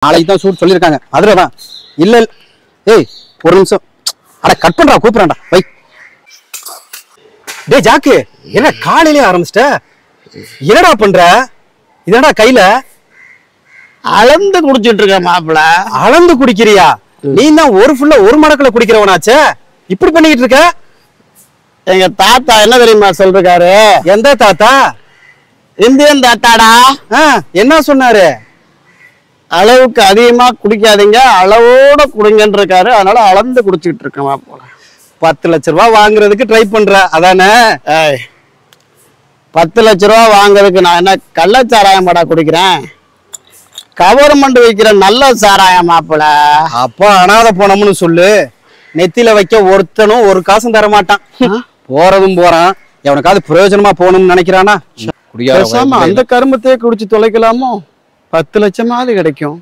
நாளைக்கு தான் சூட் சொல்லியிருக்காங்க. மதுரை தான். இல்ல ஏய் ஒரு நிமிஷம். அட கட் பண்றா, கூப்பிடுறான்டா. வை. டேய் ஜாக்கு, என்ன காலையிலே ஆரம்பிச்சிட்ட? என்னடா பண்ற? இதடா கையில அளந்து குடிச்சிட்டு இருக்க மாப்பிள. அளந்து குடிக்கிறியா? நீ தான் ஒரு ஃபுல்லா ஒரு மடக்குல குடிக்கிறவனாச்சே. இப்படி பண்ணிக்கிட்டு இருக்க? எங்க தாத்தா என்ன தெரியுமா சொல்றாரு? எந்த தாத்தா? இந்தியன் தாத்தாடா. என்ன சொன்னாரு? அளவுக்கு அதிகமா குடிக்காதீங்க, அளவோட குடிங்கன்னு இருக்காரு. அதனால அளந்து குடிச்சிட்டு இருக்கேன் மாப்பிள. 10 லட்ச ரூபாய் வாங்குறதுக்கு ட்ரை பண்ற அதானே? 10 லட்ச ரூபா வாங்குறதுக்கு நான் என்ன கள்ளச்சாராயம் படா குடிக்கிறேன்? கவர்மெண்ட் வைக்கிற நல்ல சாராயம் மாப்பிள. அப்போ அனாத போனோம்னு சொல்லு. நெத்தியில வைக்க ஒருத்தனும் ஒரு காசும் தர மாட்டான். போறதும் போறான். எவனுக்காவது பிரயோஜனமா போகணும்னு நினைக்கிறானா? அந்த கருமத்தையே குடிச்சு தொலைக்கலாமோ? 10 லட்சமாவது கிடைக்கும்.